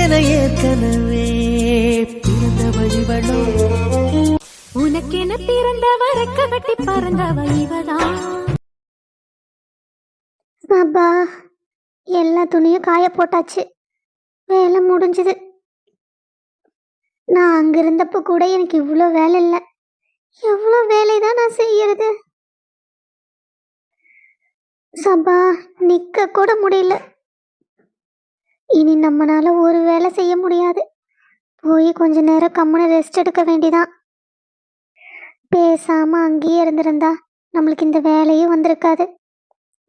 எனக்கென ஏற்கனவே பிறந்த வழிவளோ உனக்கென பிறந்தவ ரெக்க கட்டி பறந்தவ இவதான். அப்பா எல்லா துணியும் காய போட்டாச்சு, வேலை முடிஞ்சுது. நான் அங்க இருந்தப்ப கூட எனக்கு இவ்வளோ வேலை இல்லை. எவ்வளோ வேலை தான் நான் செய்யறது. சபா நிக்க கூட முடியல. இனி நம்மளால ஒரு வேலை செய்ய முடியாது. போய் கொஞ்ச நேரம் கம்முன்னு ரெஸ்ட் எடுக்க வேண்டிதான். பேசாம அங்கேயே இருந்திருந்தா நம்மளுக்கு இந்த வேலையும் வந்திருக்காது.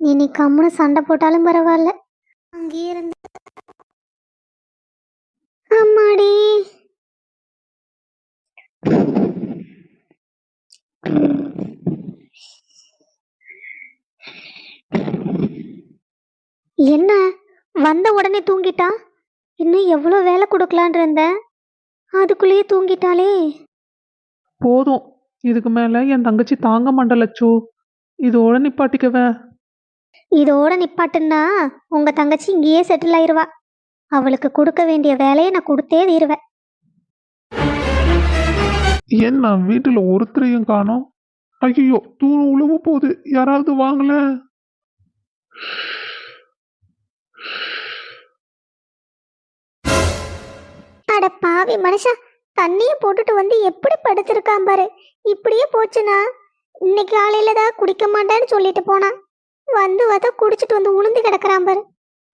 இனி கம்முன்னு சண்டை போட்டாலும் பரவாயில்ல, அங்கேயே இருந்து. அம்மாடி என்ன வந்த உடனே தூங்கிட்டா? இன்னும் எவ்வளோ வேலை கொடுக்கலான் இருந்தேன், அதுக்குள்ளேயே தூங்கிட்டாளே. போதும், இதுக்கு மேல என் தங்கச்சி தாங்க மாட்டலச்சோ. இதோட நிப்பாட்டிக்குவேன். இதோட நிப்பாட்டுன்னா உங்க தங்கச்சி இங்கேயே செட்டில் ஆயிருவா. அவளுக்கு கொடுக்க வேண்டிய வேலையை நான் கொடுத்தே தீருவேன். ஏன் நான் வீட்டுல ஒருத்தரையும் காணோம்? ஐயோ, தூண் உழுவு போகுது, யாராவது வாங்கல. அட பாவி மனுஷா, தண்ணிய போட்டுட்டு வந்து எப்படி படுத்திருக்கான் பாரு. இப்படியே போச்சுன்னா இன்னைக்கு காலையில தான் குடிக்க மாட்டேன்னு சொல்லிட்டு போனான். வந்து குடிச்சிட்டு வந்து உளுந்து கிடக்குறான் பாரு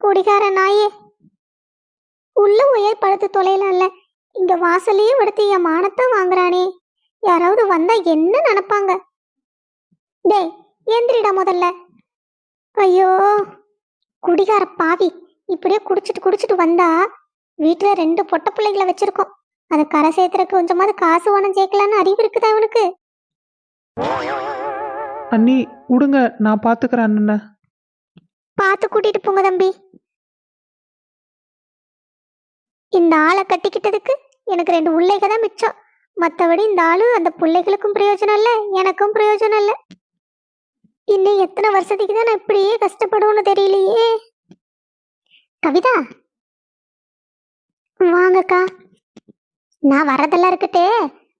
குடிகார நாயே. உள்ள உயர் படுத்து தொலைலாம்ல, இங்க வாசலையே எடுத்து என் மானத்தை வாங்குறானே. யாராவது வந்தா என்ன நினைப்பாங்க? டேய் ஏந்திரிடா முதல்ல. ஐயோ குடிகார பாவி, இப்படியே குடிச்சிட்டு வந்தா வீட்டுல 2 பொட்ட பிள்ளைகளை வச்சிருக்கோம். அதை கரை சேர்த்துறக்கு கொஞ்சமாவது காசு ஓனம் சேர்க்கலான்னு அறிவு இருக்குதா அவனுக்கு? அண்ணி விடுங்க, நான் பாத்துக்கிறேன். அண்ணனை பார்த்து கூட்டிட்டு போங்க தம்பி. இந்த ஆளை கட்டிக்கிட்டதுக்கு எனக்கு 2 பிள்ளைக தான் மிச்சம். மற்றபடி இந்த ஆளு அந்த பிள்ளைகளுக்கும் பிரயோஜனம் இல்லை, எனக்கும் பிரயோஜனம் இல்லை. இன்னும் எத்தனை வருஷத்துக்கு தான் நான் இப்படியே கஷ்டப்படுவோன்னு தெரியலையே. கவிதா வாங்கக்கா. நான் வரதெல்லாம் இருக்கட்டே,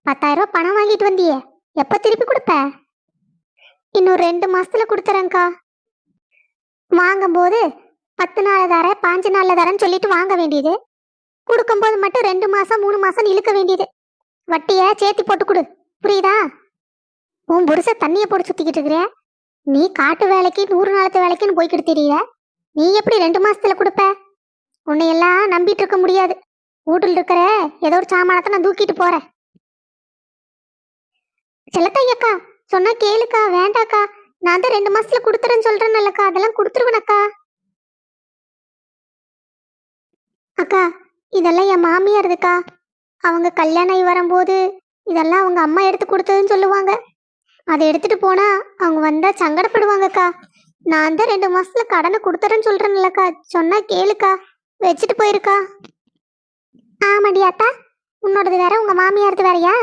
10,000 ரூபாய் பணம் வாங்கிட்டு வந்தியே, எப்ப திருப்பி கொடுப்ப? இன்னும் 2 மாசத்துல கொடுத்துறேன்க்கா. வாங்கும்போது 10 நாள் தரேன் 5 நாள்ல தரேன்னு சொல்லிட்டு வாங்க வேண்டியது, கொடுக்கும்போது மட்டும் 2 மாசம் 3 மாசம் இழுக்க வேண்டியது. வட்டிய சேர்த்தி போட்டு கொடு, புரியுதா? உன் புருஷ தண்ணிய போட்டு சுத்திக்கிட்டு இருக்கிற, நீ காட்டு வேலைக்கு 100 நாளத்து வேலைக்குன்னு போய்கிட்டு தெரியல. நீ எப்படி 2 மாசத்துல கொடுப்ப? உன்னையெல்லாம் நம்பிட்டு இருக்க முடியாது. வீட்டில் இருக்கிற ஏதோ ஒரு சாமானத்தை நான் தூக்கிட்டு போறேன். செல்லத்தையக்கா சொன்னா கேளுக்கா, வேண்டாக்கா. நான் தான் 2 மாசத்துல கொடுத்துறேன்னு சொல்றேன்லக்கா, அதெல்லாம் கொடுத்துருவேனக்கா. அக்கா இதெல்லாம் என் மாமியாருதுக்கா. அவங்க கல்யாணம் ஆகி வரும்போது இதெல்லாம் அவங்க அம்மா எடுத்து கொடுத்ததுன்னு சொல்லுவாங்க. அதை எடுத்துட்டு போனா அவங்க வந்தா சங்கடப்படுவாங்கக்கா. நான் தான் 2 மாசத்துல கடனை கொடுத்துறேன்னு சொல்றேன்லக்கா, சொன்னா கேளுக்கா, வச்சுட்டு போயிருக்கா. ஆமாடியாத்தா, உன்னோடது வேற உங்க மாமியாரது வேறையா?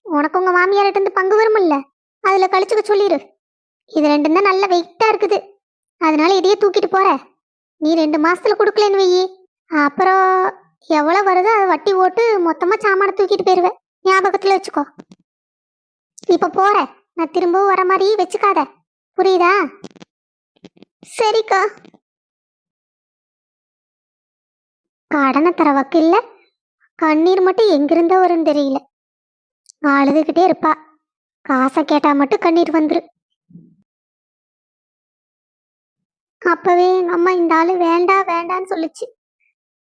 உனக்கு உங்க மாமியார்கிட்ட இருந்து பங்கு வரும்ல, அதுல கழிச்சுக்க சொல்லிடு. இது 2 தான் நல்ல வெயிட்டா இருக்குது, அதனால இதையே தூக்கிட்டு போற. நீ 2 மாசத்துல கொடுக்கலன்னு வையி, அப்புறம் எவ்வளவு வருதோ அதை வட்டி ஓட்டு மொத்தமா சாமான தூக்கிட்டு போயிருவேன். ஞாபகத்துல வச்சுக்கோ. இப்ப போற, நான் திரும்பவும் வர மாதிரி வச்சுக்காத, புரியுதா? சரிக்கா. கடனை தர வக்கில்ல, கண்ணீர் மட்டும் எங்கிருந்தா வரும்னு தெரியல. அழுதுகிட்டே இருப்பா, காசை கேட்டா மட்டும் கண்ணீர் வந்துரு. அப்பவே எங்க அம்மா இந்த ஆளு வேண்டாம் வேண்டான்னு சொல்லுச்சு.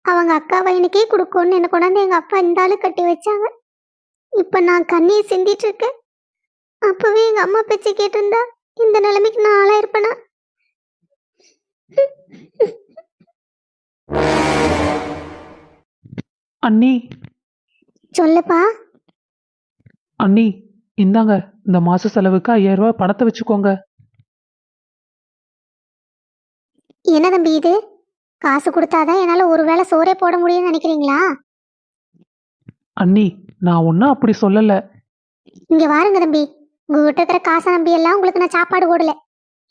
அவங்க அக்கா பையனுக்கே கொடுக்கும்னு என்ன கொண்டாந்து எங்க அப்பா இந்த ஆளு கட்டி வச்சாங்க. இப்ப நான் கண்ணீர் சிந்திட்டு இருக்கேன். அப்பவே எங்க அம்மா பேச்சு கேட்டிருந்தா இந்த நிலைமைக்கு நான் ஆளா இருப்பேனா? அண்ணி. சொல்லுப்பா. அண்ணி இந்தாங்க, இந்த மாச செலவுக்கு 5,000 ரூபாய் பணத்தை வச்சுக்கோங்க. என்ன தம்பி இது? காசு கொடுத்தாதான் என்னால ஒரு வேளை சோறே போட முடியும்னு நினைக்கிறீங்களா? அண்ணி நான் ஒன்னும் அப்படி சொல்லல. இங்க வாருங்க தம்பி, உங்ககிட்ட இருக்கிற காசை நம்பி எல்லாம் உங்களுக்கு நான் சாப்பாடு போடல.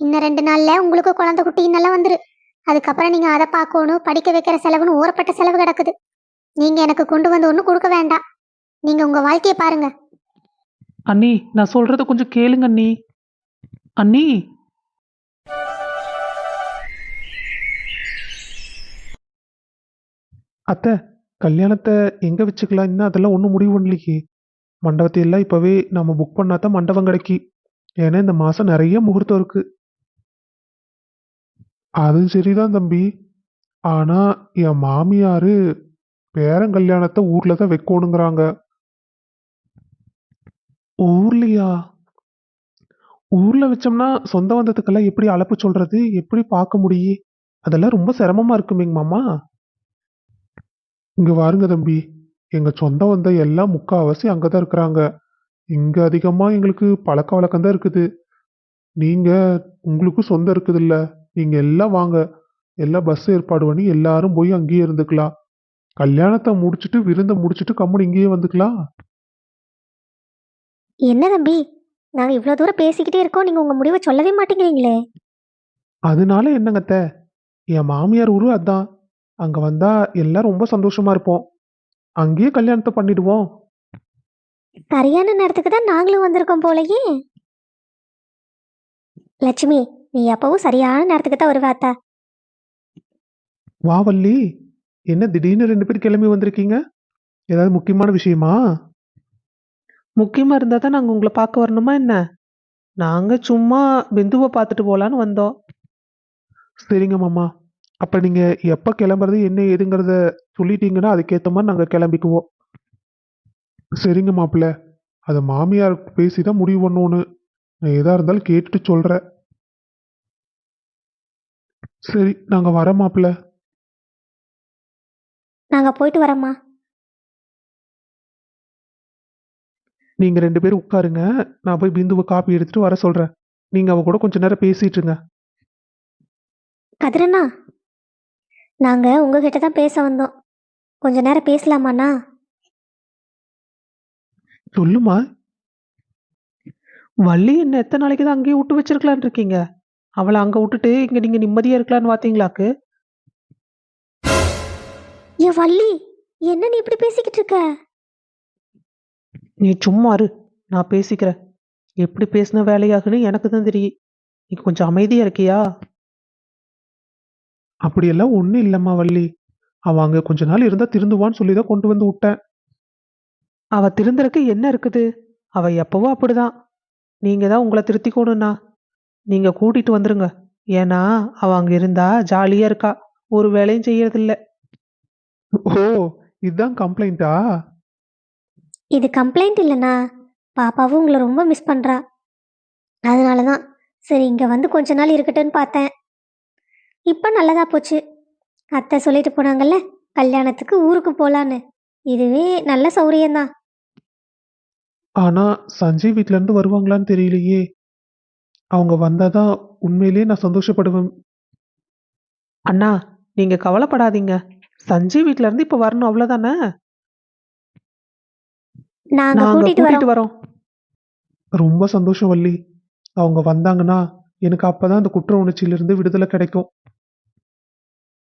இன்னும் 2 நாள்ல உங்களுக்கு குழந்தை குட்டி இன்னெல்லாம் வந்துரு. அதுக்கப்புறம் நீங்க அதை பார்க்கணும், படிக்க வைக்கிற செலவுன்னு ஊறப்பட்ட செலவு கிடக்குது. நீங்க எனக்கு கொண்டு வந்து ஒன்றும் கொடுக்க வேண்டாம். நீங்க உங்க வாழ்க்கையை பாருங்க. அண்ணி நான் சொல்றத கொஞ்சம் கேளுங்க அண்ணி. அண்ணி அத்தை, கல்யாணத்தை எங்க வச்சுக்கலாம்? இன்னும் அதெல்லாம் ஒன்றும் முடிவு பண்ணலையே. மண்டபத்தை எல்லாம் இப்பவே நம்ம புக் பண்ணாதான் மண்டபம் கிடைக்கி. ஏன்னா இந்த மாசம் நிறைய முகூர்த்தம் இருக்கு. அது சரிதான் தம்பி. ஆனா என் மாமியாரு பேரன் கல்யாணத்தை ஊர்ல தான் வைக்கணுங்கிறாங்க. ஊர்லயா? ஊர்ல வச்சோம்னா சொந்த பந்தத்துக்கெல்லாம் எப்படி அழைப்பு சொல்றது? எப்படி பார்க்க முடியும்? அதெல்லாம் ரொம்ப சிரமமா இருக்குமேங்க மாமா. இங்க பாருங்க தம்பி, எங்க சொந்த பந்தம் எல்லாம் முக்காவாசி அங்கதான் இருக்கிறாங்க. இங்க அதிகமா எங்களுக்கு பழக்க வழக்கம் தான் இருக்குது. நீங்க உங்களுக்கும் சொந்தம் இருக்குது இல்ல? நீங்க எல்லாம் வாங்க. எல்லாம் பஸ் ஏற்பாடு பண்ணி எல்லாரும் போய் அங்கேயே இருந்துக்கலாம். கல்யாணத்தை முடிச்சிட்டு விருந்தை முடிச்சிட்டு கம்முனு இங்கேயே வந்துக்கலாம். என்ன தம்பி, நாங்க இவ்வளவு தூரம் பேசிக்கிட்டே இருக்கோம், நீங்க உங்க முடிவை சொல்லவே மாட்டேங்கிறீங்களே. அதனால என்னங்க அத்தை? என் மாமியார் ஊரு அதான். அங்க வந்தா எல்லாம் ரொம்ப சந்தோஷமா இருப்போம். அங்கேயே கல்யாணத்தை பண்ணிடுவோம். சரியான நேரத்துக்கு தான் நாங்களும் வந்திருக்கோம் போலயே. லட்சுமி, நீ எப்பவும் சரியான நேரத்துக்கு தான் வருவ அத்தா. வா வள்ளி, என்ன திடீர்னு 2 பேர் கிளம்பி வந்திருக்கீங்க? ஏதாவது முக்கியமான விஷயமா? முக்கியமா இருந்தா தான் நாங்க உங்களை பார்க்க வரணுமா என்ன? நாங்க சும்மா பிந்துவை பார்த்துட்டு போலான்னு வந்தோம். சரிங்க மாமா. அப்ப நீங்க எப்ப கிளம்புறது என்ன ஏதுங்கிறத சொல்லிட்டீங்கன்னா அதுக்கேத்த மாதிரி நாங்க கிளம்பிக்குவோம். சரிங்க மாப்பிள்ள. அதை மாமியார் பேசிதான் முடிவு பண்ணோன்னு. நான் எதா இருந்தாலும் கேட்டுட்டு சொல்றேன். சரி, நாங்க வரோம் மாப்பிள்ள. நாங்க போயிட்டு வரோம்மா. நீங்க 2 பேரும் உட்காருங்க. நான் போய் பிந்துவை காப்பி எடுத்துட்டு வர சொல்றேன். நீங்க அவ கூட கொஞ்ச நேரம் பேசிட்டு இருங்க. கதிரண்ணா, நாங்க உங்ககிட்ட தான் பேச வந்தோம். கொஞ்ச நேரம் பேசலாமாண்ணா? சொல்லுமா. வள்ளி என்ன எத்தனை நாளைக்கு தான் அங்கேயே விட்டு வச்சிருக்கலான்னு இருக்கீங்க? அவளை அங்க விட்டுட்டு இங்க நீங்க நிம்மதியா இருக்கலான்னு பாத்தீங்களாக்கு? ஏன் வள்ளி, என்ன நீ இப்படி பேசிக்கிட்டு இருக்க? நீ சும்மா இரு, நான் பேசிக்கிறேன். எப்படி பேசின வேலையாகுன்னு எனக்கு தான் தெரியும். நீ கொஞ்சம் அமைதியா இருக்கியா? அப்படியெல்லாம் ஒண்ணும் இல்லம்மா வள்ளி. அவ அங்க கொஞ்ச நாள் இருந்தா திருந்துவான்னு சொல்லிதான் கொண்டு வந்து விட்டேன். அவ திருந்தறக்கு என்ன இருக்குது? அவ எப்பவோ அப்படிதான். நீங்க தான் உங்களை திருத்திக்கணும்னா நீங்க கூட்டிட்டு வந்துருங்க. ஏன்னா அவ அங்க இருந்தா ஜாலியா இருக்கா, ஒரு வேலையும் செய்யறதில்ல. ஓ, இதுதான் கம்ப்ளைண்டா? இது கம்ப்ளைண்ட் இல்லைண்ணா, பாப்பாவும் உங்களை ரொம்ப மிஸ் பண்றா. அதனால தான் சரி இங்க வந்து கொஞ்ச நாள் இருக்கட்டும்னு பார்த்தேன். இப்போ நல்லதா போச்சு. அத்தை சொல்லிட்டு போனாங்கல்ல கல்யாணத்துக்கு ஊருக்கு போலான்னு. இதுவே நல்ல சௌரியம்தான். ஆனா சஞ்சய் வீட்ல இருந்து வருவாங்களான்னு தெரியலையே. அவங்க வந்தாதான் உண்மையிலேயே நான் சந்தோஷப்படுவேன். அண்ணா, நீங்க கவலைப்படாதீங்க. சஞ்சய் வீட்ல இருந்து இப்ப வரணும், அவ்வளவுதானே? நாங்க நாங்க கூட்டிட்டு கூட்டிட்டு வரோம். வரோம். ரொம்ப சந்தோஷம் வள்ளி. அவங்க வந்தாங்கன்னா எனக்கு அப்பதான் அந்த குற்ற உணர்ச்சியிலிருந்து விடுதலை கிடைக்கும்.